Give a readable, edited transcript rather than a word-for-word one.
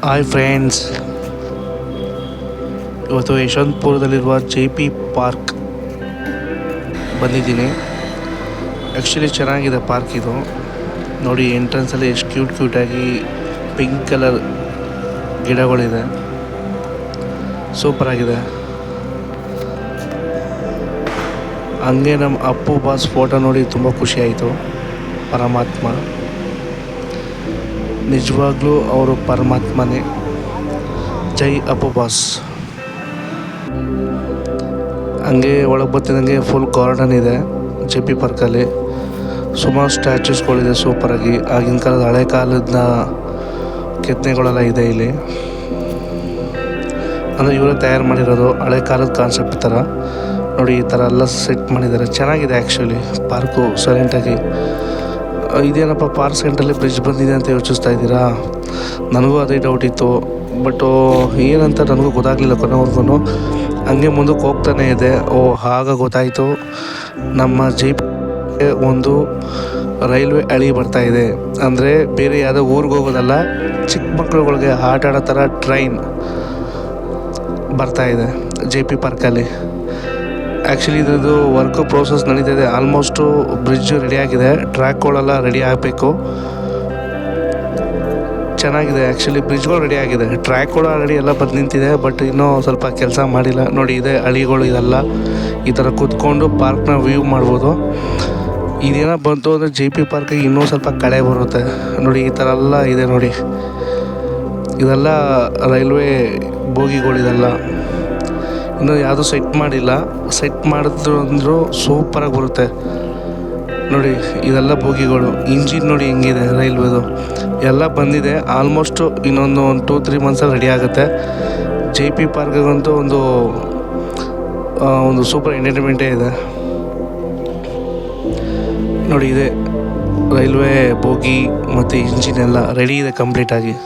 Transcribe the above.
Hi friends, ಇವತ್ತು ಯಶವಂತಪುರದಲ್ಲಿರುವ J P park ಬಂದಿದ್ದೀನಿ. Actually ಚೆನ್ನಾಗಿದೆ ಪಾರ್ಕ್ ಇದು. ನೋಡಿ ಎಂಟ್ರೆನ್ಸಲ್ಲಿ ಎಷ್ಟು ಕ್ಯೂಟಾಗಿ ಪಿಂಕ್ ಕಲರ್ ಗಿಡಗಳಿದೆ, ಸೂಪರಾಗಿದೆ. ಹಂಗೆ ನಮ್ಮ ಅಪ್ಪು ಬಾಸ್ ಫೋಟೋ ನೋಡಿ ತುಂಬ ಖುಷಿಯಾಯಿತು. ಪರಮಾತ್ಮ ನಿಜವಾಗ್ಲೂ ಅವರು ಪರಮಾತ್ಮನೇ. ಜೈ ಅಪ್ಪು ಬಾಸ್. ಹಂಗೆ ಒಳಗೆ ಬರ್ತಿದ್ದಂಗೆ ಫುಲ್ ಗಾರ್ಡನ್ ಇದೆ ಜೆ ಪಿ ಪಾರ್ಕಲ್ಲಿ. ಸುಮಾರು ಸ್ಟ್ಯಾಚ್ಯೂಸ್ಗಳಿದೆ ಸೂಪರಾಗಿ. ಆಗಿನ ಕಾಲದ ಹಳೆ ಕಾಲದ ಕೆತ್ತನೆಗಳೆಲ್ಲ ಇದೆ ಇಲ್ಲಿ. ಅಂದರೆ ಇವರೇ ತಯಾರು ಮಾಡಿರೋದು, ಹಳೆ ಕಾಲದ ಕಾನ್ಸೆಪ್ಟ್ ಥರ. ನೋಡಿ ಈ ಥರ ಎಲ್ಲ ಸೆಟ್ ಮಾಡಿದ್ದಾರೆ, ಚೆನ್ನಾಗಿದೆ ಆ್ಯಕ್ಚುಲಿ ಪಾರ್ಕು ಸೈಲೆಂಟಾಗಿ. ಇದೇನಪ್ಪ ಪಾರ್ಕ್ ಸೆಂಟ್ರಲ್ಲಿ ಬ್ರಿಡ್ಜ್ ಬಂದಿದೆ ಅಂತ ಯೋಚಿಸ್ತಾ ಇದ್ದೀರಾ? ನನಗೂ ಅದೇ ಡೌಟ್ ಇತ್ತು, ಬಟ್ ಏನಂತ ನನಗೂ ಗೊತ್ತಾಗಲಿಲ್ಲ ಕೊನೆವರೆಗೂ. ಹಂಗೆ ಮುಂದಕ್ಕೆ ಹೋಗ್ತಾನೆ ಇದೆ. ಆಗ ಗೊತ್ತಾಯಿತು, ನಮ್ಮ ಜೈಪುರಕ್ಕೆ ಒಂದು ರೈಲ್ವೆ ಹಳಿ ಬರ್ತಾಯಿದೆ. ಅಂದರೆ ಬೇರೆ ಯಾವುದೋ ಊರಿಗೆ ಹೋಗೋದಲ್ಲ, ಚಿಕ್ಕ ಮಕ್ಕಳುಗಳಿಗೆ ಆಟ ಆಡೋ ಥರ ಟ್ರೈನ್ ಬರ್ತಾಯಿದೆ ಜೆ ಪಿ ಪಾರ್ಕಲ್ಲಿ. ಆ್ಯಕ್ಚುಲಿ ಇದ್ರದ್ದು ವರ್ಕು ಪ್ರೋಸೆಸ್ ನಡೀತಿದೆ. ಆಲ್ಮೋಸ್ಟು ಬ್ರಿಡ್ಜು ರೆಡಿಯಾಗಿದೆ, ಟ್ರ್ಯಾಕ್ಗಳೆಲ್ಲ ರೆಡಿ ಆಗಬೇಕು. ಚೆನ್ನಾಗಿದೆ ಆ್ಯಕ್ಚುಲಿ, ಬ್ರಿಡ್ಜ್ಗಳು ರೆಡಿ ಆಗಿದೆ, ಟ್ರ್ಯಾಕ್ಗಳು ಆಲ್ರೆಡಿ ಎಲ್ಲ ಬಂದು ನಿಂತಿದೆ. ಬಟ್ ಇನ್ನೂ ಸ್ವಲ್ಪ ಕೆಲಸ ಮಾಡಿಲ್ಲ. ನೋಡಿ ಇದೆ ಹಳಿಗಳು, ಇದೆಲ್ಲ ಈ ಥರ ಕೂತ್ಕೊಂಡು ಪಾರ್ಕ್ನ ವ್ಯೂ ಮಾಡ್ಬೋದು. ಇದೇನೋ ಬಂತು ಅಂದರೆ ಜೆ ಪಿ ಪಾರ್ಕಿಗೆ ಇನ್ನೂ ಸ್ವಲ್ಪ ಕಳೆ ಬರುತ್ತೆ. ನೋಡಿ ಈ ಥರ ಎಲ್ಲ ಇದೆ ನೋಡಿ, ಇದೆಲ್ಲ ರೈಲ್ವೆ ಬೋಗಿಗಳಿದೆಲ್ಲ. ಇನ್ನೂ ಯಾವುದೂ ಸೆಟ್ ಮಾಡಿಲ್ಲ. ಸೆಟ್ ಮಾಡಿದ್ರು ಅಂದರೂ ಸೂಪರಾಗಿ ಬರುತ್ತೆ. ನೋಡಿ ಇದೆಲ್ಲ ಬೋಗಿಗಳು. ಇಂಜಿನ್ ನೋಡಿ ಹೆಂಗಿದೆ ರೈಲ್ವೆದು, ಎಲ್ಲ ಬಂದಿದೆ. ಆಲ್ಮೋಸ್ಟು ಇನ್ನೊಂದು 2-3 ಮಂತ್ಸಲ್ಲಿ ರೆಡಿ ಆಗುತ್ತೆ. ಜೆ ಪಿ ಪಾರ್ಕ್ಗಂತೂ ಒಂದು ಸೂಪರ್ ಎಂಟರ್ಟೈನ್ಮೆಂಟೇ ಇದೆ. ನೋಡಿ ಇದೆ ರೈಲ್ವೆ ಬೋಗಿ ಮತ್ತು ಇಂಜಿನ್ ಎಲ್ಲ ರೆಡಿ ಇದೆ ಕಂಪ್ಲೀಟಾಗಿ.